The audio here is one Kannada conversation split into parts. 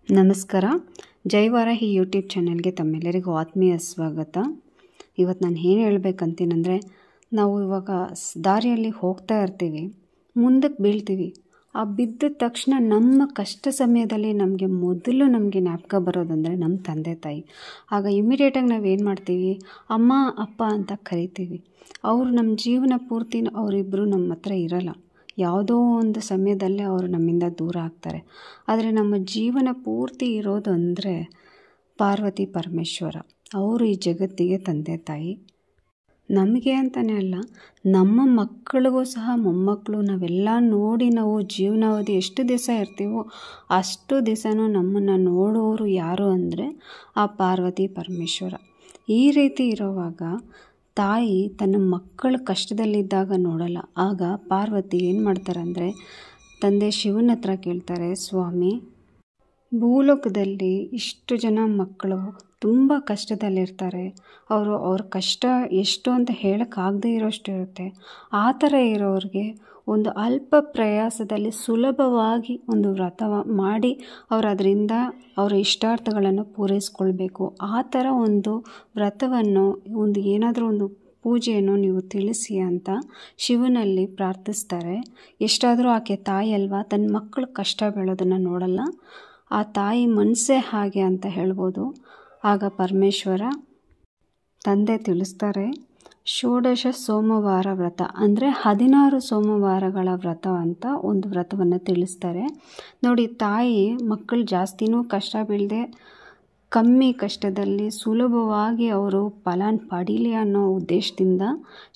ನಮಸ್ಕಾರ. ಜೈವಾರಾಹಿ ಯೂಟ್ಯೂಬ್ ಚಾನೆಲ್ಗೆ ತಮ್ಮೆಲ್ಲರಿಗೂ ಆತ್ಮೀಯ ಸ್ವಾಗತ. ಇವತ್ತು ನಾನು ಏನು ಹೇಳಬೇಕಂತೀನಂದರೆ, ನಾವು ಇವಾಗ ದಾರಿಯಲ್ಲಿ ಹೋಗ್ತಾ ಇರ್ತೀವಿ, ಮುಂದಕ್ಕೆ ಬೀಳ್ತೀವಿ. ಆ ಬಿದ್ದ ತಕ್ಷಣ ನಮ್ಮ ಕಷ್ಟ ಸಮಯದಲ್ಲಿ ನಮಗೆ ಜ್ಞಾಪಕ ಬರೋದಂದರೆ ನಮ್ಮ ತಂದೆ ತಾಯಿ. ಆಗ ಇಮಿಡಿಯೇಟಾಗಿ ನಾವು ಏನು ಮಾಡ್ತೀವಿ, ಅಮ್ಮ ಅಪ್ಪ ಅಂತ ಕರಿತೀವಿ. ಅವರು ನಮ್ಮ ಜೀವನ ಪೂರ್ತಿ ಅವರಿಬ್ಬರು ನಮ್ಮ ಹತ್ರ ಇರಲ್ಲ. ಯಾವುದೋ ಒಂದು ಸಮಯದಲ್ಲೇ ಅವರು ನಮ್ಮಿಂದ ದೂರ ಆಗ್ತಾರೆ. ಆದರೆ ನಮ್ಮ ಜೀವನ ಪೂರ್ತಿ ಇರೋದು ಅಂದರೆ ಪಾರ್ವತಿ ಪರಮೇಶ್ವರ. ಅವರು ಈ ಜಗತ್ತಿಗೆ ತಂದೆ ತಾಯಿ. ನಮಗೆ ಅಂತಲೇ ಅಲ್ಲ, ನಮ್ಮ ಮಕ್ಕಳಿಗೂ ಸಹ ಮೊಮ್ಮಕ್ಕಳು ನಾವೆಲ್ಲ ನೋಡಿ ನಾವು ಜೀವನಾವಧಿ ಎಷ್ಟು ದಿವಸ ಇರ್ತೀವೋ ಅಷ್ಟು ದಿವಸನೂ ನಮ್ಮನ್ನು ನೋಡೋರು ಯಾರು ಅಂದರೆ ಆ ಪಾರ್ವತಿ ಪರಮೇಶ್ವರ. ಈ ರೀತಿ ಇರೋವಾಗ ತಾಯಿ ತನ್ನ ಮಕ್ಕಳ ಕಷ್ಟದಲ್ಲಿದ್ದಾಗ ನೋಡಲ್ಲ. ಆಗ ಪಾರ್ವತಿ ಏನು ಮಾಡ್ತಾರೆ ಅಂದರೆ, ತಂದೆ ಶಿವನ ಹತ್ರ ಕೇಳ್ತಾರೆ, ಸ್ವಾಮಿ, ಭೂಲೋಕದಲ್ಲಿ ಇಷ್ಟು ಜನ ಮಕ್ಕಳು ತುಂಬ ಕಷ್ಟದಲ್ಲಿರ್ತಾರೆ. ಅವ್ರ ಕಷ್ಟ ಎಷ್ಟು ಅಂತ ಹೇಳೋಕ್ಕಾಗದೇ ಇರೋಷ್ಟು ಇರುತ್ತೆ. ಆ ಥರ ಇರೋರಿಗೆ ಒಂದು ಅಲ್ಪ ಪ್ರಯಾಸದಲ್ಲಿ ಸುಲಭವಾಗಿ ಒಂದು ವ್ರತ ಮಾಡಿ ಅದರಿಂದ ಅವರ ಇಷ್ಟಾರ್ಥಗಳನ್ನು ಪೂರೈಸ್ಕೊಳ್ಬೇಕು. ಆ ಥರ ಒಂದು ವ್ರತವನ್ನು, ಏನಾದರೂ ಒಂದು ಪೂಜೆಯನ್ನು ನೀವು ತಿಳಿಸಿ ಅಂತ ಶಿವನಲ್ಲಿ ಪ್ರಾರ್ಥಿಸ್ತಾರೆ. ಎಷ್ಟಾದರೂ ಆಕೆ ತಾಯಿ ಅಲ್ವಾ, ತನ್ನ ಮಕ್ಕಳು ಕಷ್ಟ ಬೀಳೋದನ್ನು ನೋಡಲ್ಲ. ಆ ತಾಯಿ ಮನಸ್ಸೇ ಹಾಗೆ ಅಂತ ಹೇಳ್ಬೋದು. ಆಗ ಪರಮೇಶ್ವರ ತಂದೆ ತಿಳಿಸ್ತಾರೆ, ಷೋಡಶ ಸೋಮವಾರ ವ್ರತ ಅಂದರೆ 16 ಸೋಮವಾರಗಳ ವ್ರತ ಅಂತ ಒಂದು ವ್ರತವನ್ನು ತಿಳಿಸ್ತಾರೆ. ನೋಡಿ, ತಾಯಿ ಮಕ್ಕಳು ಜಾಸ್ತಿನೂ ಕಷ್ಟ ಬೀಳದೆ ಕಮ್ಮಿ ಕಷ್ಟದಲ್ಲಿ ಸುಲಭವಾಗಿ ಅವರು ಫಲ ಪಡೀಲಿ ಅನ್ನೋ ಉದ್ದೇಶದಿಂದ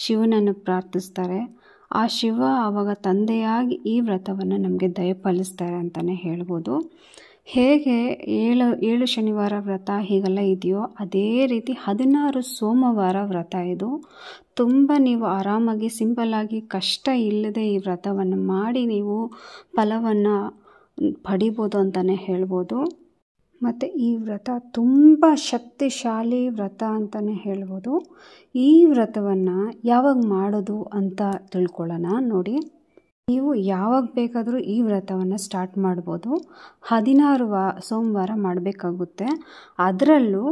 ಶಿವನನ್ನು ಪ್ರಾರ್ಥಿಸ್ತಾರೆ. ಆ ಶಿವ ಆವಾಗ ತಂದೆಯಾಗಿ ಈ ವ್ರತವನ್ನು ನಮಗೆ ದಯಪಾಲಿಸ್ತಾರೆ ಅಂತಲೇ ಹೇಳ್ಬೋದು. ಹೇಗೆ 7 ಶನಿವಾರ ವ್ರತ ಹೀಗೆಲ್ಲ ಇದೆಯೋ ಅದೇ ರೀತಿ 16 ಸೋಮವಾರ ವ್ರತ ಇದು. ತುಂಬ ನೀವು ಆರಾಮಾಗಿ ಸಿಂಪಲ್ಲಾಗಿ ಕಷ್ಟ ಇಲ್ಲದೆ ಈ ವ್ರತವನ್ನು ಮಾಡಿ ನೀವು ಫಲವನ್ನು ಪಡಿಬೋದು ಅಂತಲೇ ಹೇಳ್ಬೋದು. ಮತ್ತು ಈ ವ್ರತ ತುಂಬ ಶಕ್ತಿಶಾಲಿ ವ್ರತ ಅಂತಲೇ ಹೇಳ್ಬೋದು. ಈ ವ್ರತವನ್ನು ಯಾವಾಗ ಮಾಡೋದು ಅಂತ ತಿಳ್ಕೊಳ್ಳೋಣ. ನೋಡಿ, ನೀವು ಯಾವಾಗ ಬೇಕಾದರೂ ಈ ವ್ರತವನ್ನು ಸ್ಟಾರ್ಟ್ ಮಾಡ್ಬೋದು. 16 ಸೋಮವಾರ ಮಾಡಬೇಕಾಗುತ್ತೆ. ಅದರಲ್ಲೂ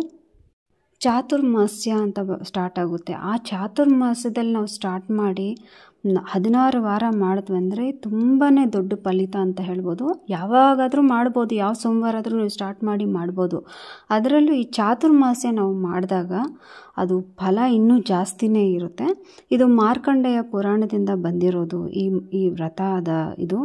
ಚಾತುರ್ಮಾಸ್ಯ ಅಂತ ಸ್ಟಾರ್ಟ್ ಆಗುತ್ತೆ. ಆ ಚಾತುರ್ಮಾಸ್ಯದಲ್ಲಿ ನಾವು ಸ್ಟಾರ್ಟ್ ಮಾಡಿ 16 ವಾರ ಮಾಡಿದ್ವಂದರೆ ತುಂಬಾ ದೊಡ್ಡ ಫಲಿತ ಅಂತ ಹೇಳ್ಬೋದು. ಯಾವಾಗಾದರೂ ಮಾಡ್ಬೋದು, ಯಾವ ಸೋಮವಾರ ಆದರೂ ನೀವು ಸ್ಟಾರ್ಟ್ ಮಾಡಿ ಮಾಡ್ಬೋದು. ಅದರಲ್ಲೂ ಈ ಚಾತುರ್ಮಾಸ್ಯ ನಾವು ಮಾಡಿದಾಗ ಅದು ಫಲ ಇನ್ನೂ ಜಾಸ್ತಿನೇ ಇರುತ್ತೆ. ಇದು ಮಾರ್ಕಂಡೇಯ ಪುರಾಣದಿಂದ ಬಂದಿರೋದು ಈ ವ್ರತದ ಇದು.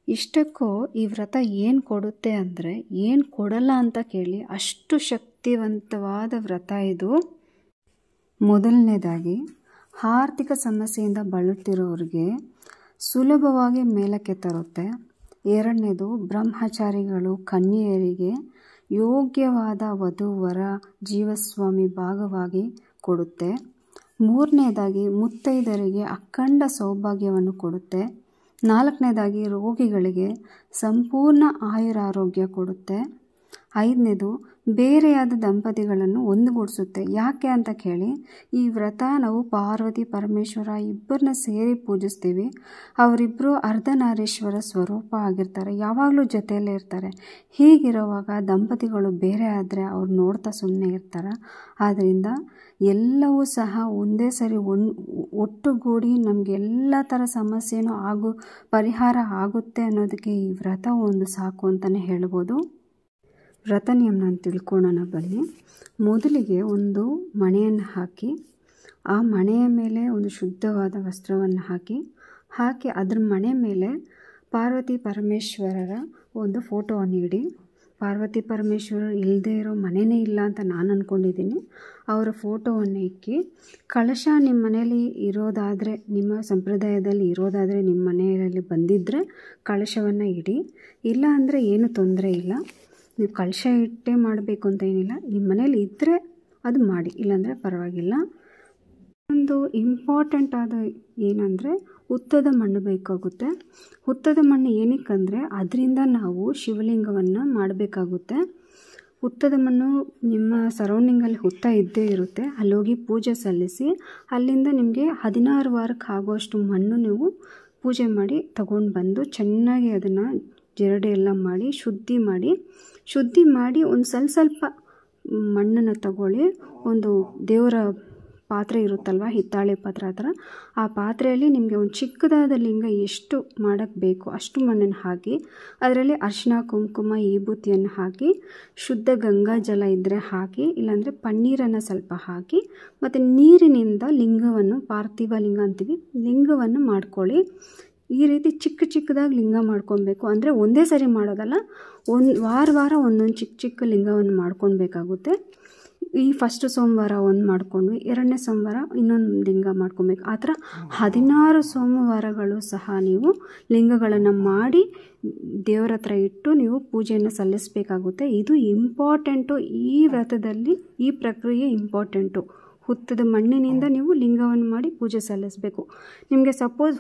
ಇಷ್ಟಕ್ಕೂ ಈ ವ್ರತ ಏನು ಕೊಡುತ್ತೆ ಅಂದರೆ, ಏನು ಕೊಡಲ್ಲ ಅಂತ ಕೇಳಿ, ಅಷ್ಟು ಶಕ್ತಿವಂತವಾದ ವ್ರತ ಇದು. ಮೊದಲನೇದಾಗಿ, ಆರ್ಥಿಕ ಸಮಸ್ಯೆಯಿಂದ ಬಳಲುತ್ತಿರೋರಿಗೆ ಸುಲಭವಾಗಿ ಮೇಲಕ್ಕೆ ತರುತ್ತೆ. ಎರಡನೇದು, ಬ್ರಹ್ಮಚಾರಿಗಳು ಕನ್ಯೆಯರಿಗೆ ಯೋಗ್ಯವಾದ ವಧುವರ ಜೀವಸ್ವಾಮಿ ಭಾಗವಾಗಿ ಕೊಡುತ್ತೆ. ಮೂರನೇದಾಗಿ, ಮುತ್ತೈದರಿಗೆ ಅಖಂಡ ಸೌಭಾಗ್ಯವನ್ನು ಕೊಡುತ್ತೆ. ನಾಲ್ಕನೇದಾಗಿ, ರೋಗಿಗಳಿಗೆ ಸಂಪೂರ್ಣ ಆಯುರಾರೋಗ್ಯ ಕೊಡುತ್ತೆ. ಐದನೇದು, ಬೇರೆಯಾದ ದಂಪತಿಗಳನ್ನು ಒಂದುಗೂಡಿಸುತ್ತೆ. ಯಾಕೆ ಅಂತ ಕೇಳಿ, ಈ ವ್ರತ ನಾವು ಪಾರ್ವತಿ ಪರಮೇಶ್ವರ ಇಬ್ಬರನ್ನ ಸೇರಿ ಪೂಜಿಸ್ತೀವಿ. ಅವರಿಬ್ಬರು ಅರ್ಧನಾರೀಶ್ವರ ಸ್ವರೂಪ ಆಗಿರ್ತಾರೆ, ಯಾವಾಗಲೂ ಜೊತೆಯಲ್ಲೇ ಇರ್ತಾರೆ. ಹೀಗಿರುವಾಗ ದಂಪತಿಗಳು ಬೇರೆ ಆದರೆ ಅವ್ರು ನೋಡ್ತಾ ಸುಮ್ಮನೆ ಇರ್ತಾರೆ. ಆದ್ದರಿಂದ ಎಲ್ಲವೂ ಸಹ ಒಂದೇ ಸರಿ ಒಟ್ಟುಗೂಡಿ ನಮಗೆಲ್ಲ ಥರ ಸಮಸ್ಯೆನೂ ಪರಿಹಾರ ಆಗುತ್ತೆ ಅನ್ನೋದಕ್ಕೆ ಈ ವ್ರತ ಒಂದು ಸಾಕು ಅಂತಲೇ ಹೇಳ್ಬೋದು. ವ್ರತ ನಿಯಮನ ತಿಳ್ಕೊಳ್ಳೋಣ ಬನ್ನಿ. ಮೊದಲಿಗೆ ಒಂದು ಮಣೆಯನ್ನು ಹಾಕಿ, ಆ ಮಣೆಯ ಮೇಲೆ ಒಂದು ಶುದ್ಧವಾದ ವಸ್ತ್ರವನ್ನು ಹಾಕಿ ಅದ್ರ ಮಣೆ ಮೇಲೆ ಪಾರ್ವತಿ ಪರಮೇಶ್ವರರ ಒಂದು ಫೋಟೋವನ್ನು ಇಡಿ. ಪಾರ್ವತಿ ಪರಮೇಶ್ವರರು ಇಲ್ಲದೇ ಇರೋ ಮನೆಯೇ ಇಲ್ಲ ಅಂತ ನಾನು ಅಂದ್ಕೊಂಡಿದ್ದೀನಿ. ಅವರ ಫೋಟೋವನ್ನು ಇಕ್ಕಿ, ಕಳಶ ನಿಮ್ಮ ಮನೆಯಲ್ಲಿ ಇರೋದಾದರೆ, ನಿಮ್ಮ ಸಂಪ್ರದಾಯದಲ್ಲಿ ಇರೋದಾದರೆ, ನಿಮ್ಮ ಮನೆಯಲ್ಲಿ ಬಂದಿದ್ದರೆ ಕಳಶವನ್ನು ಇಡಿ. ಇಲ್ಲ ಅಂದರೆ ಏನು ತೊಂದರೆ ಇಲ್ಲ, ನೀವು ಕಳಶ ಇಟ್ಟೇ ಮಾಡಬೇಕು ಅಂತ ಏನಿಲ್ಲ. ನಿಮ್ಮ ಮನೇಲಿ ಇದ್ದರೆ ಅದು ಮಾಡಿ, ಇಲ್ಲಾಂದರೆ ಪರವಾಗಿಲ್ಲ. ಒಂದು ಇಂಪಾರ್ಟೆಂಟ್ ಆದ ಏನಂದರೆ, ಹುತ್ತದ ಮಣ್ಣು ಬೇಕಾಗುತ್ತೆ. ಹುತ್ತದ ಮಣ್ಣು ಏನಕ್ಕಂದರೆ, ಅದರಿಂದ ನಾವು ಶಿವಲಿಂಗವನ್ನು ಮಾಡಬೇಕಾಗುತ್ತೆ. ಹುತ್ತದ ಮಣ್ಣು ನಿಮ್ಮ ಸರೌಂಡಿಂಗಲ್ಲಿ ಹುತ್ತ ಇದ್ದೇ ಇರುತ್ತೆ. ಅಲ್ಲೋಗಿ ಪೂಜೆ ಸಲ್ಲಿಸಿ, ಅಲ್ಲಿಂದ ನಿಮಗೆ 16 ವಾರಕ್ಕೆ ಆಗೋಷ್ಟು ಮಣ್ಣು ನೀವು ಪೂಜೆ ಮಾಡಿ ತಗೊಂಡು ಬಂದು ಚೆನ್ನಾಗಿ ಅದನ್ನು ಜರಡಿ ಎಲ್ಲ ಮಾಡಿ ಶುದ್ಧಿ ಮಾಡಿ ಒಂದು ಸ್ವಲ್ಪ ಮಣ್ಣನ್ನು ತಗೊಳ್ಳಿ. ಒಂದು ದೇವರ ಪಾತ್ರೆ ಇರುತ್ತಲ್ವ, ಹಿತ್ತಾಳೆ ಪಾತ್ರೆ ಆ ಥರ, ಆ ಪಾತ್ರೆಯಲ್ಲಿ ನಿಮಗೆ ಒಂದು ಚಿಕ್ಕದಾದ ಲಿಂಗ ಎಷ್ಟು ಮಾಡೋಕ್ಕೆ ಬೇಕು ಅಷ್ಟು ಮಣ್ಣನ್ನು ಹಾಕಿ, ಅದರಲ್ಲಿ ಅರಿಶಿನ ಕುಂಕುಮ ವಿಭೂತಿಯನ್ನು ಹಾಕಿ, ಶುದ್ಧ ಗಂಗಾ ಜಲ ಇದ್ದರೆ ಹಾಕಿ, ಇಲ್ಲಾಂದರೆ ಪನ್ನೀರನ್ನು ಸ್ವಲ್ಪ ಹಾಕಿ, ಮತ್ತು ನೀರಿನಿಂದ ಲಿಂಗವನ್ನು, ಪಾರ್ಥಿವ ಲಿಂಗ ಅಂತೀವಿ, ಲಿಂಗವನ್ನು ಮಾಡ್ಕೊಳ್ಳಿ. ಈ ರೀತಿ ಚಿಕ್ಕದಾಗಿ ಲಿಂಗ ಮಾಡ್ಕೊಬೇಕು. ಅಂದರೆ ಒಂದೇ ಸರಿ ಮಾಡೋದಲ್ಲ, ವಾರ ಒಂದೊಂದು ಚಿಕ್ಕ ಲಿಂಗವನ್ನು ಮಾಡ್ಕೊಳ್ಬೇಕಾಗುತ್ತೆ. ಈ ಫಸ್ಟ್ ಸೋಮವಾರ ಒಂದು ಮಾಡ್ಕೊಂಡ್ವಿ, 2ನೇ ಸೋಮವಾರ ಇನ್ನೊಂದು ಲಿಂಗ ಮಾಡ್ಕೊಬೇಕು. ಆ ಥರ 16 ಸೋಮವಾರಗಳು ಸಹ ನೀವು ಲಿಂಗಗಳನ್ನು ಮಾಡಿ ದೇವರ ಹತ್ರ ಇಟ್ಟು ನೀವು ಪೂಜೆಯನ್ನು ಸಲ್ಲಿಸಬೇಕಾಗುತ್ತೆ. ಇದು ಇಂಪಾರ್ಟೆಂಟು. ಈ ವ್ರತದಲ್ಲಿ ಈ ಪ್ರಕ್ರಿಯೆ ಇಂಪಾರ್ಟೆಂಟು. ಹುತ್ತದ ಮಣ್ಣಿನಿಂದ ನೀವು ಲಿಂಗವನ್ನು ಮಾಡಿ ಪೂಜೆ ಸಲ್ಲಿಸಬೇಕು. ನಿಮಗೆ ಸಪೋಸ್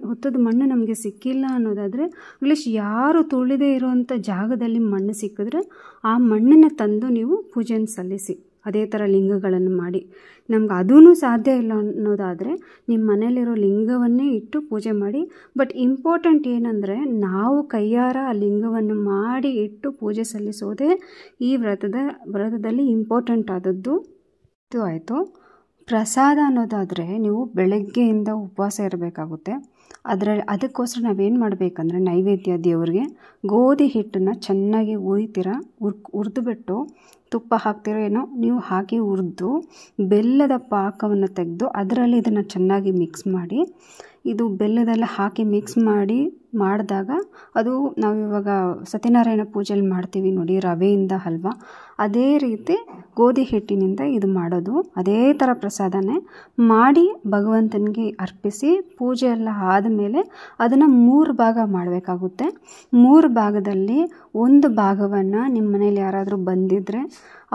ಹುತ್ತದ ಮಣ್ಣು ನಮಗೆ ಸಿಕ್ಕಿಲ್ಲ ಅನ್ನೋದಾದರೆ, ಅಟ್ಲೀಸ್ಟ್ ಯಾರು ತುಳಿದೇ ಇರುವಂಥ ಜಾಗದಲ್ಲಿ ಮಣ್ಣು ಸಿಕ್ಕಿದ್ರೆ ಆ ಮಣ್ಣನ್ನು ತಂದು ನೀವು ಪೂಜೆಯನ್ನು ಸಲ್ಲಿಸಿ. ಅದೇ ಥರ ಲಿಂಗಗಳನ್ನು ಮಾಡಿ. ನಮ್ಗೆ ಅದೂ ಸಾಧ್ಯ ಇಲ್ಲ ಅನ್ನೋದಾದರೆ ನಿಮ್ಮ ಮನೇಲಿರೋ ಲಿಂಗವನ್ನೇ ಇಟ್ಟು ಪೂಜೆ ಮಾಡಿ. ಬಟ್ ಇಂಪಾರ್ಟೆಂಟ್ ಏನಂದರೆ, ನಾವು ಕೈಯಾರ ಆ ಲಿಂಗವನ್ನು ಮಾಡಿ ಇಟ್ಟು ಪೂಜೆ ಸಲ್ಲಿಸೋದೇ ಈ ವ್ರತದಲ್ಲಿ ಇಂಪಾರ್ಟೆಂಟ್ ಆದದ್ದು. ಇದು ಆಯಿತು. ಪ್ರಸಾದ ಅನ್ನೋದಾದರೆ ನೀವು ಬೆಳಗ್ಗೆಯಿಂದ ಉಪವಾಸ ಇರಬೇಕಾಗುತ್ತೆ. ಅದಕ್ಕೋಸ್ಕರ ನಾವೇನು ಮಾಡಬೇಕಂದ್ರೆ, ನೈವೇದ್ಯ ದೇವ್ರಿಗೆ ಗೋಧಿ ಹಿಟ್ಟನ್ನು ಚೆನ್ನಾಗಿ ಹುರಿದುಬಿಟ್ಟು ತುಪ್ಪ ಹಾಕ್ತಿರೋ ಏನೋ ನೀವು ಹಾಕಿ ಹುರಿದು ಬೆಲ್ಲದ ಪಾಕವನ್ನು ತೆಗೆದು ಅದರಲ್ಲಿ ಇದನ್ನು ಚೆನ್ನಾಗಿ ಮಿಕ್ಸ್ ಮಾಡಿ, ಇದು ಬೆಲ್ಲದೆಲ್ಲ ಹಾಕಿ ಮಿಕ್ಸ್ ಮಾಡಿದಾಗ ಅದು ನಾವು ಇವಾಗ ಸತ್ಯನಾರಾಯಣ ಪೂಜೆಯಲ್ಲಿ ಮಾಡ್ತೀವಿ ನೋಡಿ, ರವೆಯಿಂದ ಹಲ್ವಾ, ಅದೇ ರೀತಿ ಗೋಧಿ ಹಿಟ್ಟಿನಿಂದ ಇದು ಮಾಡೋದು. ಅದೇ ಥರ ಪ್ರಸಾದನೇ ಮಾಡಿ ಭಗವಂತನಿಗೆ ಅರ್ಪಿಸಿ ಪೂಜೆ ಎಲ್ಲ ಆದಮೇಲೆ ಅದನ್ನು 3 ಭಾಗ ಮಾಡಬೇಕಾಗುತ್ತೆ. 3 ಭಾಗದಲ್ಲಿ 1 ಭಾಗವನ್ನು ನಿಮ್ಮ ಮನೇಲಿ ಯಾರಾದರೂ ಬಂದಿದ್ದರೆ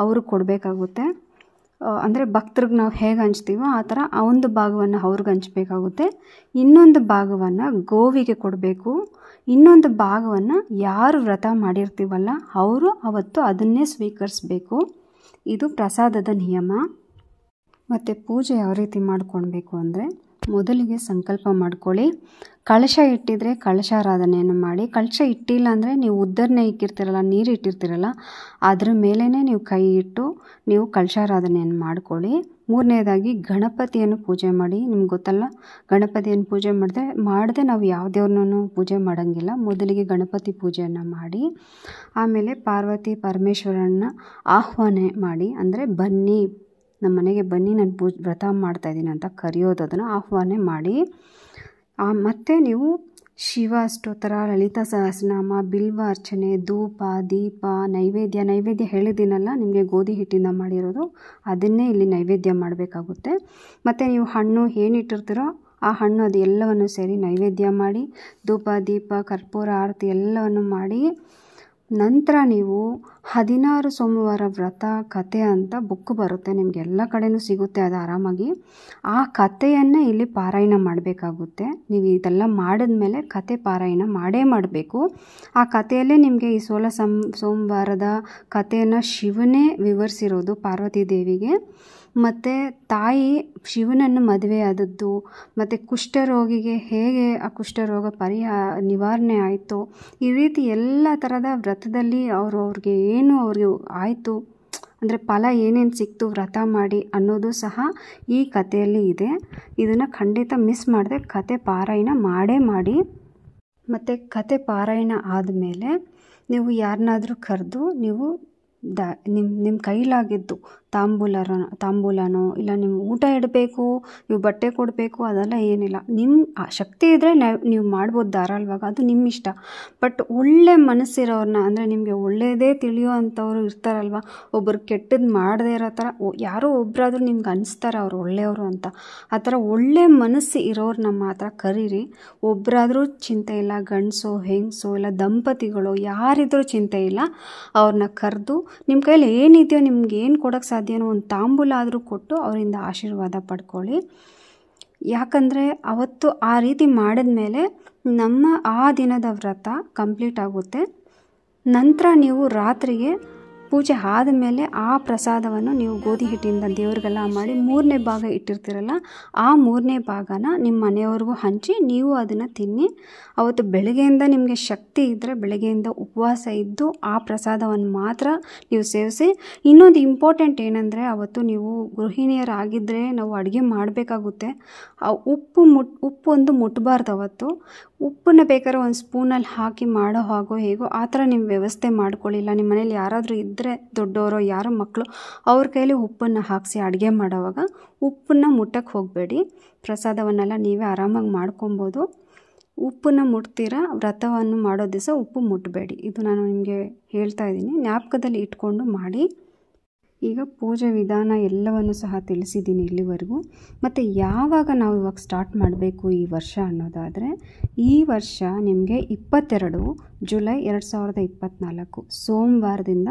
ಅವರು ಕೊಡಬೇಕಾಗುತ್ತೆ. ಅಂದರೆ ಭಕ್ತರಿಗೆ ನಾವು ಹೇಗೆ ಹಂಚ್ತೀವೋ ಆ ಥರ ಆ 1 ಭಾಗವನ್ನು ಅವ್ರಿಗೆ ಹಂಚಬೇಕಾಗುತ್ತೆ. ಇನ್ನೊಂದು ಭಾಗವನ್ನು ಗೋವಿಗೆ ಕೊಡಬೇಕು. ಇನ್ನೊಂದು ಭಾಗವನ್ನು ಯಾರು ವ್ರತ ಮಾಡಿರ್ತೀವಲ್ಲ ಅವರು ಅವತ್ತು ಅದನ್ನೇ ಸ್ವೀಕರಿಸಬೇಕು. ಇದು ಪ್ರಸಾದದ ನಿಯಮ. ಮತ್ತು ಪೂಜೆ ಯಾವ ರೀತಿ ಮಾಡ್ಕೊಳ್ಬೇಕು ಅಂದರೆ, ಮೊದಲಿಗೆ ಸಂಕಲ್ಪ ಮಾಡ್ಕೊಳ್ಳಿ. ಕಳಶ ಇಟ್ಟಿದ್ರೆ ಕಳಶಾರಾಧನೆಯನ್ನು ಮಾಡಿ. ಕಳಶ ಇಟ್ಟಿಲ್ಲ ಅಂದರೆ ನೀವು ಉದ್ದರನೇ ಇಕ್ಕಿರ್ತೀರಲ್ಲ, ನೀರು ಇಟ್ಟಿರ್ತೀರಲ್ಲ, ಅದ್ರ ಮೇಲೇ ನೀವು ಕೈ ಇಟ್ಟು ನೀವು ಕಳಶಾರಾಧನೆಯನ್ನು ಮಾಡ್ಕೊಳ್ಳಿ. 3ನೇದಾಗಿ ಗಣಪತಿಯನ್ನು ಪೂಜೆ ಮಾಡಿ. ನಿಮ್ಗೆ ಗೊತ್ತಲ್ಲ, ಗಣಪತಿಯನ್ನು ಪೂಜೆ ಮಾಡದೆ ನಾವು ಯಾವ ದೇವ್ರನ್ನೂ ಪೂಜೆ ಮಾಡೋಂಗಿಲ್ಲ. ಮೊದಲಿಗೆ ಗಣಪತಿ ಪೂಜೆಯನ್ನು ಮಾಡಿ, ಆಮೇಲೆ ಪಾರ್ವತಿ ಪರಮೇಶ್ವರನ್ನ ಆಹ್ವಾನ ಮಾಡಿ, ಅಂದರೆ ಬನ್ನಿ ನಮ್ಮ ಮನೆಗೆ ಬನ್ನಿ, ನಾನು ವ್ರತ ಮಾಡ್ತಾಯಿದ್ದೀನಿ ಅಂತ ಕರೆಯೋದು, ಅದನ್ನು ಆಹ್ವಾನ ಮಾಡಿ. ಮತ್ತು ನೀವು ಶಿವ ಅಷ್ಟೋತ್ತರ, ಲಲಿತಾ ಸಹಸ್ರನಾಮ, ಬಿಲ್ವ ಅರ್ಚನೆ, ಧೂಪ, ದೀಪ, ನೈವೇದ್ಯ ಹೇಳಿದ್ದೀನಲ್ಲ ನಿಮಗೆ ಗೋಧಿ ಹಿಟ್ಟಿಂದ ಮಾಡಿರೋದು, ಅದನ್ನೇ ಇಲ್ಲಿ ನೈವೇದ್ಯ ಮಾಡಬೇಕಾಗುತ್ತೆ. ಮತ್ತು ನೀವು ಹಣ್ಣು ಏನಿಟ್ಟಿರ್ತೀರೋ ಆ ಹಣ್ಣು ಅದು ಎಲ್ಲವನ್ನು ಸೇರಿ ನೈವೇದ್ಯ ಮಾಡಿ, ಧೂಪ, ದೀಪ, ಕರ್ಪೂರ, ಆರತಿ ಎಲ್ಲವನ್ನು ಮಾಡಿ, ನಂತರ ನೀವು 16 ಸೋಮವಾರ ವ್ರತ ಕಥೆ ಅಂತ ಬುಕ್ ಬರುತ್ತೆ, ನಿಮಗೆ ಎಲ್ಲ ಕಡೆಯೂ ಸಿಗುತ್ತೆ ಅದು ಆರಾಮಾಗಿ. ಆ ಕಥೆಯನ್ನು ಇಲ್ಲಿ ಪಾರಾಯಣ ಮಾಡಬೇಕಾಗುತ್ತೆ. ನೀವು ಇದೆಲ್ಲ ಮಾಡಿದ್ಮೇಲೆ ಕಥೆ ಪಾರಾಯಣ ಮಾಡಬೇಕು. ಆ ಕಥೆಯಲ್ಲೇ ನಿಮಗೆ ಈ 16 ಸೋಮವಾರದ ಕಥೆಯನ್ನು ಶಿವನೇ ವಿವರಿಸಿರೋದು ಪಾರ್ವತಿ ದೇವಿಗೆ. ಮತ್ತು ತಾಯಿ ಶಿವನನ್ನು ಮದುವೆ ಆದದ್ದು, ಮತ್ತು ಕುಷ್ಠರೋಗಿಗೆ ಹೇಗೆ ಆ ಕುಷ್ಠರೋಗ ನಿವಾರಣೆ ಆಯಿತು, ಈ ರೀತಿ ಎಲ್ಲ ಥರದ ವ್ರತದಲ್ಲಿ ಅವ್ರಿಗೆ ಆಯಿತು ಅಂದರೆ ಫಲ ಏನೇನು ಸಿಕ್ತು ವ್ರತ ಮಾಡಿ ಅನ್ನೋದು ಸಹ ಈ ಕಥೆಯಲ್ಲಿ ಇದೆ. ಇದನ್ನು ಖಂಡಿತ ಮಿಸ್ ಮಾಡದೆ ಕಥೆ ಪಾರಾಯಣ ಮಾಡಿ. ಮತ್ತು ಕಥೆ ಪಾರಾಯಣ ಆದಮೇಲೆ ನೀವು ಯಾರನ್ನಾದರೂ ಕರೆದು ನೀವು ನಿಮ್ಮ ಕೈಲಾಗಿದ್ದು ತಾಂಬೂಲನೋ ಇಲ್ಲ ನೀವು ಊಟ ಇಡಬೇಕು, ನೀವು ಬಟ್ಟೆ ಕೊಡಬೇಕು, ಅದೆಲ್ಲ ಏನಿಲ್ಲ. ನಿಮ್ಮ ಶಕ್ತಿ ಇದ್ದರೆ ನೀವು ಮಾಡ್ಬೋದು ಧಾರಾಳವಾಗಿ, ಅದು ನಿಮ್ಮ ಇಷ್ಟ. ಬಟ್ ಒಳ್ಳೆ ಮನಸ್ಸಿರೋರನ್ನ, ಅಂದರೆ ನಿಮಗೆ ಒಳ್ಳೆಯದೇ ತಿಳಿಯೋ ಅಂಥವ್ರು ಇರ್ತಾರಲ್ವ, ಒಬ್ಬರು ಕೆಟ್ಟದ್ದು ಮಾಡದೇ ಇರೋ ಥರ ಯಾರೋ ಒಬ್ಬರಾದ್ರೂ ನಿಮ್ಗೆ ಅನಿಸ್ತಾರೆ ಅವ್ರು ಒಳ್ಳೆಯವರು ಅಂತ. ಆ ಥರ ಒಳ್ಳೆ ಮನಸ್ಸು ಇರೋರನ್ನ ಮಾತ್ರ ಕರೀರಿ. ಒಬ್ಬರಾದ್ರೂ ಚಿಂತೆ ಇಲ್ಲ, ಗಂಡಸೋ ಹೆಂಗಸೋ ಇಲ್ಲ ದಂಪತಿಗಳು ಯಾರಿದ್ರೂ ಚಿಂತೆ ಇಲ್ಲ, ಅವ್ರನ್ನ ಕರೆದು ನಿಮ್ಮ ಕೈಯಲ್ಲಿ ಏನಿದೆಯೋ ನಿಮ್ಗೆ ಏನು ಕೊಡೋಕ್ಕೆ ಸಾಧ್ಯನೋ ಒಂದು ತಾಂಬೂಲ ಆದರೂ ಕೊಟ್ಟು ಅವರಿಂದ ಆಶೀರ್ವಾದ ಪಡ್ಕೊಳ್ಳಿ. ಯಾಕಂದರೆ ಅವತ್ತು ಆ ರೀತಿ ಮಾಡಿದ್ಮೇಲೆ ನಮ್ಮ ಆ ದಿನದ ವ್ರತ ಕಂಪ್ಲೀಟ್ ಆಗುತ್ತೆ. ನಂತರ ನೀವು ರಾತ್ರಿಗೆ ಪೂಜೆ ಆದಮೇಲೆ ಆ ಪ್ರಸಾದವನ್ನು ನೀವು ಗೋಧಿ ಹಿಟ್ಟಿಂದ ದೇವ್ರಿಗೆಲ್ಲ ಮಾಡಿ 3ನೇ ಭಾಗ ಇಟ್ಟಿರ್ತೀರಲ್ಲ, ಆ 3ನೇ ಭಾಗನ ನಿಮ್ಮ ಮನೆಯವ್ರಿಗೂ ಹಂಚಿ ನೀವು ಅದನ್ನು ತಿನ್ನಿ. ಅವತ್ತು ಬೆಳಗ್ಗೆಯಿಂದ ನಿಮಗೆ ಶಕ್ತಿ ಇದ್ದರೆ ಬೆಳಗ್ಗೆಯಿಂದ ಉಪವಾಸ ಇದ್ದು ಆ ಪ್ರಸಾದವನ್ನು ಮಾತ್ರ ನೀವು ಸೇವಿಸಿ. ಇನ್ನೊಂದು ಇಂಪಾರ್ಟೆಂಟ್ ಏನಂದರೆ, ಅವತ್ತು ನೀವು ಗೃಹಿಣಿಯರಾಗಿದ್ದರೆ ನಾವು ಅಡುಗೆ ಮಾಡಬೇಕಾಗುತ್ತೆ. ಆ ಉಪ್ಪು ಒಂದು ಮುಟ್ಟಬಾರ್ದು ಅವತ್ತು. ಉಪ್ಪನ್ನು ಬೇಕಾದ್ರೆ ಒಂದು ಸ್ಪೂನಲ್ಲಿ ಹಾಕಿ ಮಾಡೋ ಹಾಗೋ ಹೇಗೋ ಆ ಥರ ನೀವು ವ್ಯವಸ್ಥೆ ಮಾಡ್ಕೊಳ್ಳಿಲ್ಲ. ನಿಮ್ಮ ಮನೇಲಿ ಯಾರಾದರೂ ಇದ್ದರೆ ದೊಡ್ಡವರು ಯಾರೋ ಮಕ್ಕಳು ಅವ್ರ ಕೈಲಿ ಉಪ್ಪನ್ನು ಹಾಕಿಸಿ ಅಡುಗೆ ಮಾಡೋವಾಗ ಉಪ್ಪನ್ನು ಮುಟ್ಟಕ್ಕೆ ಹೋಗಬೇಡಿ. ಪ್ರಸಾದವನ್ನೆಲ್ಲ ನೀವೇ ಆರಾಮಾಗಿ ಮಾಡ್ಕೊಬೋದು. ಉಪ್ಪನ್ನು ಮುಟ್ತೀರಾ, ವ್ರತವನ್ನು ಮಾಡೋ ದಿವಸ ಉಪ್ಪು ಮುಟ್ಟಬೇಡಿ. ಇದು ನಾನು ನಿಮಗೆ ಹೇಳ್ತಾ ಇದ್ದೀನಿ, ಜ್ಞಾಪಕದಲ್ಲಿ ಇಟ್ಕೊಂಡು ಮಾಡಿ. ಈಗ ಪೂಜೆ ವಿಧಾನ ಎಲ್ಲವನ್ನು ಸಹ ತಿಳಿಸಿದ್ದೀನಿ ಇಲ್ಲಿವರೆಗೂ. ಮತ್ತು ಯಾವಾಗ ನಾವು ಇವಾಗ ಸ್ಟಾರ್ಟ್ ಮಾಡಬೇಕು ಈ ವರ್ಷ ಅನ್ನೋದಾದರೆ, ಈ ವರ್ಷ ನಿಮಗೆ 22 ಜುಲೈ 2024 ಸೋಮವಾರದಿಂದ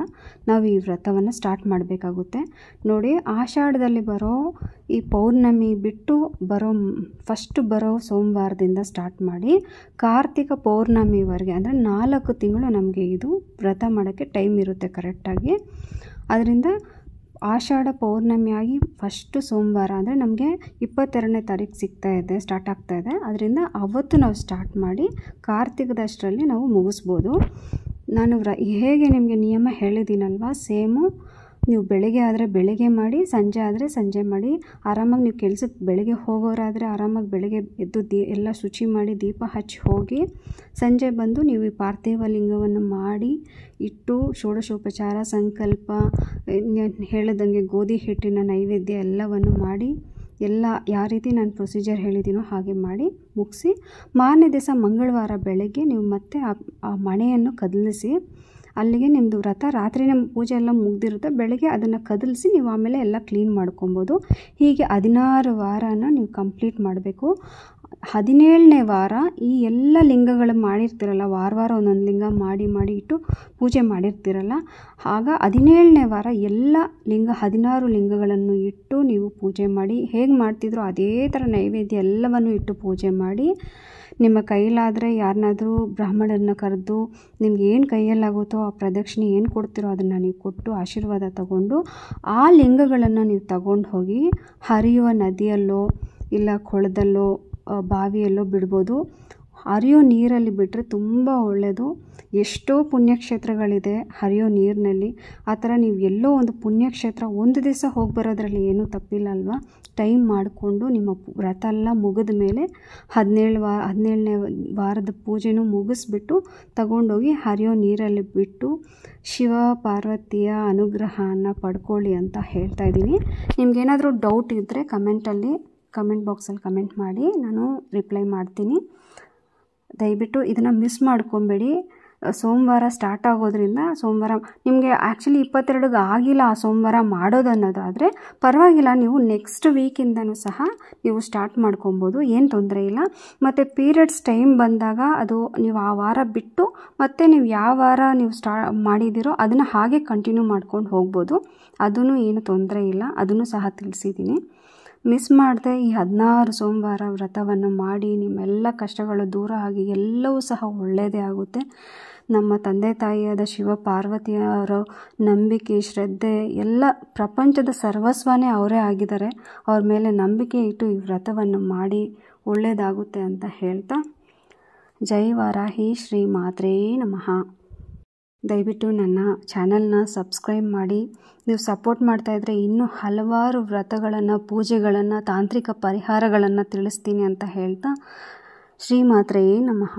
ನಾವು ಈ ವ್ರತವನ್ನು ಸ್ಟಾರ್ಟ್ ಮಾಡಬೇಕಾಗುತ್ತೆ. ನೋಡಿ, ಆಷಾಢದಲ್ಲಿ ಬರೋ ಈ ಪೌರ್ಣಮಿ ಬಿಟ್ಟು ಫಸ್ಟ್ ಬರೋ ಸೋಮವಾರದಿಂದ ಸ್ಟಾರ್ಟ್ ಮಾಡಿ ಕಾರ್ತಿಕ ಪೌರ್ಣಮಿವರೆಗೆ ಅಂದರೆ 4 ತಿಂಗಳು ನಮಗೆ ಇದು ವ್ರತ ಮಾಡೋಕ್ಕೆ ಟೈಮ್ ಇರುತ್ತೆ ಕರೆಕ್ಟಾಗಿ. ಅದರಿಂದ ಆಷಾಢ ಪೌರ್ಣಮಿಯಾಗಿ ಫಸ್ಟು ಸೋಮವಾರ ಅಂದರೆ ನಮಗೆ 22ನೇ ತಾರೀಕು ಸ್ಟಾರ್ಟ್ ಆಗ್ತಾಯಿದೆ. ಅದರಿಂದ ಅವತ್ತು ನಾವು ಸ್ಟಾರ್ಟ್ ಮಾಡಿ ಕಾರ್ತಿಕದಷ್ಟರಲ್ಲಿ ನಾವು ಮುಗಿಸ್ಬೋದು. ನಾನು ಹೇಗೆ ನಿಮಗೆ ನಿಯಮ ಹೇಳಿದ್ದೀನಲ್ವ, ಸೇಮು ನೀವು ಬೆಳಗ್ಗೆ ಆದರೆ ಬೆಳಗ್ಗೆ ಮಾಡಿ, ಸಂಜೆ ಆದರೆ ಸಂಜೆ ಮಾಡಿ. ಆರಾಮಾಗಿ ನೀವು ಕೆಲಸಕ್ಕೆ ಬೆಳಗ್ಗೆ ಹೋಗೋರಾದರೆ ಆರಾಮಾಗಿ ಬೆಳಗ್ಗೆ ಎದ್ದು ಎಲ್ಲ ಶುಚಿ ಮಾಡಿ ದೀಪ ಹಚ್ಚಿ ಹೋಗಿ, ಸಂಜೆ ಬಂದು ನೀವು ಈ ಪಾರ್ಥಿವ ಲಿಂಗವನ್ನು ಮಾಡಿ ಇಟ್ಟು ಷೋಡಶೋಪಚಾರ ಸಂಕಲ್ಪ ಹೇಳಿದಂಗೆ ಗೋಧಿ ಹಿಟ್ಟಿನ ನೈವೇದ್ಯ ಎಲ್ಲವನ್ನು ಮಾಡಿ ಎಲ್ಲ ಯಾವ ರೀತಿ ನಾನು ಪ್ರೊಸೀಜರ್ ಹೇಳಿದ್ದೀನೋ ಹಾಗೆ ಮಾಡಿ ಮುಗಿಸಿ, ಮಾರನೇ ದಿವಸ ಮಂಗಳವಾರ ಬೆಳಗ್ಗೆ ನೀವು ಮತ್ತೆ ಆ ಮಣೆಯನ್ನು ಕದಲಿಸಿ, ಅಲ್ಲಿಗೆ ನಿಮ್ಮದು ವ್ರತ ರಾತ್ರಿನೇ ಪೂಜೆ ಎಲ್ಲ ಮುಗ್ದಿರುತ್ತೆ. ಬೆಳಗ್ಗೆ ಅದನ್ನು ಕದಲಿಸಿ ನೀವು ಆಮೇಲೆ ಎಲ್ಲ ಕ್ಲೀನ್ ಮಾಡ್ಕೊಬೋದು. ಹೀಗೆ 16 ವಾರನ ನೀವು ಕಂಪ್ಲೀಟ್ ಮಾಡಬೇಕು. 17ನೇ ವಾರ ಈ ಎಲ್ಲ ಲಿಂಗಗಳು ಮಾಡಿರ್ತೀರಲ್ಲ, ವಾರ ಒಂದೊಂದು ಲಿಂಗ ಮಾಡಿ ಇಟ್ಟು ಪೂಜೆ ಮಾಡಿರ್ತೀರಲ್ಲ, ಆಗ 17ನೇ ವಾರ ಎಲ್ಲ 16 ಲಿಂಗಗಳನ್ನು ಇಟ್ಟು ನೀವು ಪೂಜೆ ಮಾಡಿ. ಹೇಗೆ ಮಾಡ್ತಿದ್ರೋ ಅದೇ ಥರ ನೈವೇದ್ಯ ಎಲ್ಲವನ್ನು ಇಟ್ಟು ಪೂಜೆ ಮಾಡಿ, ನಿಮ್ಮ ಕೈಲಾದರೆ ಯಾರನ್ನಾದರೂ ಬ್ರಾಹ್ಮಣರನ್ನ ಕರೆದು ನಿಮ್ಗೆ ಏನು ಕೈಯಲ್ಲಾಗುತ್ತೋ ಆ ಪ್ರದಕ್ಷಿಣೆ ಏನು ಕೊಡ್ತಿರೋ ಅದನ್ನು ನೀವು ಕೊಟ್ಟು ಆಶೀರ್ವಾದ ತಗೊಂಡು ಆ ಲಿಂಗಗಳನ್ನು ನೀವು ತಗೊಂಡು ಹೋಗಿ ಹರಿಯುವ ನದಿಯಲ್ಲೋ ಇಲ್ಲ ಕೊಳದಲ್ಲೋ ಬಾವಿಯಲ್ಲೋ ಬಿಡ್ಬೋದು. ಹರಿಯೋ ನೀರಲ್ಲಿ ಬಿಟ್ಟರೆ ತುಂಬ ಒಳ್ಳೆಯದು. ಎಷ್ಟೋ ಪುಣ್ಯಕ್ಷೇತ್ರಗಳಿದೆ ಹರಿಯೋ ನೀರಿನಲ್ಲಿ. ಆ ಥರ ನೀವು ಎಲ್ಲೋ ಒಂದು ಪುಣ್ಯಕ್ಷೇತ್ರ ಒಂದು ದಿವಸ ಹೋಗಿ ಬರೋದ್ರಲ್ಲಿ ಏನೂ ತಪ್ಪಿಲ್ಲ ಅಲ್ವಾ. ಟೈಮ್ ಮಾಡಿಕೊಂಡು ನಿಮ್ಮ ವ್ರತ ಎಲ್ಲ ಮುಗಿದ ಮೇಲೆ 17ನೇ ವಾರದ ಪೂಜೆನೂ ಮುಗಿಸ್ಬಿಟ್ಟು ತಗೊಂಡೋಗಿ ಹರಿಯೋ ನೀರಲ್ಲಿ ಬಿಟ್ಟು ಶಿವ ಪಾರ್ವತಿಯ ಅನುಗ್ರಹನ ಪಡ್ಕೊಳ್ಳಿ ಅಂತ ಹೇಳ್ತಾ ಇದ್ದೀನಿ. ನಿಮ್ಗೇನಾದರೂ ಡೌಟ್ ಇದ್ದರೆ ಕಮೆಂಟ್ ಬಾಕ್ಸಲ್ಲಿ ಕಮೆಂಟ್ ಮಾಡಿ, ನಾನು ರಿಪ್ಲೈ ಮಾಡ್ತೀನಿ. ದಯವಿಟ್ಟು ಇದನ್ನು ಮಿಸ್ ಮಾಡ್ಕೊಬೇಡಿ. ಸೋಮವಾರ ಸ್ಟಾರ್ಟ್ ಆಗೋದ್ರಿಂದ ಸೋಮವಾರ ನಿಮಗೆ ಆ್ಯಕ್ಚುಲಿ 22ಗೆ ಆಗಿಲ್ಲ ಆ ಸೋಮವಾರ ಮಾಡೋದು ಅನ್ನೋದಾದರೆ ಪರವಾಗಿಲ್ಲ, ನೀವು ನೆಕ್ಸ್ಟ್ ವೀಕಿಂದನೂ ಸಹ ನೀವು ಸ್ಟಾರ್ಟ್ ಮಾಡ್ಕೊಬೋದು, ಏನು ತೊಂದರೆ ಇಲ್ಲ. ಮತ್ತು ಪೀರಿಯಡ್ಸ್ ಟೈಮ್ ಬಂದಾಗ ಅದು ನೀವು ಆ ವಾರ ಬಿಟ್ಟು ಮತ್ತೆ ನೀವು ಯಾವ ವಾರ ನೀವು ಮಾಡಿದ್ದೀರೋ ಅದನ್ನು ಹಾಗೆ ಕಂಟಿನ್ಯೂ ಮಾಡ್ಕೊಂಡು ಹೋಗ್ಬೋದು, ಅದೂ ಏನು ತೊಂದರೆ ಇಲ್ಲ. ಅದನ್ನು ಸಹ ತಿಳಿಸಿದ್ದೀನಿ. ಮಿಸ್ ಮಾಡದೆ ಈ 16 ಸೋಮವಾರ ವ್ರತವನ್ನು ಮಾಡಿ ನಿಮ್ಮೆಲ್ಲ ಕಷ್ಟಗಳು ದೂರ ಆಗಿ ಎಲ್ಲವೂ ಸಹ ಒಳ್ಳೆಯದೇ ಆಗುತ್ತೆ. ನಮ್ಮ ತಂದೆ ತಾಯಿಯಾದ ಶಿವ ಪಾರ್ವತಿಯವರ ನಂಬಿಕೆ ಶ್ರದ್ಧೆ ಎಲ್ಲ ಪ್ರಪಂಚದ ಸರ್ವಸ್ವನೇ ಅವರೇ ಆಗಿದ್ದಾರೆ. ಅವ್ರ ಮೇಲೆ ನಂಬಿಕೆ ಇಟ್ಟು ಈ ವ್ರತವನ್ನು ಮಾಡಿ ಒಳ್ಳೆಯದಾಗುತ್ತೆ ಅಂತ ಹೇಳ್ತಾ, ಜೈ ವಾರಾಹಿ ಶ್ರೀ ಮಾತ್ರೇ ನಮಃ. ದಯವಿಟ್ಟು ನನ್ನ ಚಾನಲ್ನ ಸಬ್ಸ್ಕ್ರೈಬ್ ಮಾಡಿ. ನೀವು ಸಪೋರ್ಟ್ ಮಾಡ್ತಾಯಿದ್ರೆ ಇನ್ನೂ ಹಲವಾರು ವ್ರತಗಳನ್ನು, ಪೂಜೆಗಳನ್ನು, ತಾಂತ್ರಿಕ ಪರಿಹಾರಗಳನ್ನು ತಿಳಿಸ್ತೀನಿ ಅಂತ ಹೇಳ್ತಾ, ಶ್ರೀ ಮಾತ್ರೇ ನಮಃ.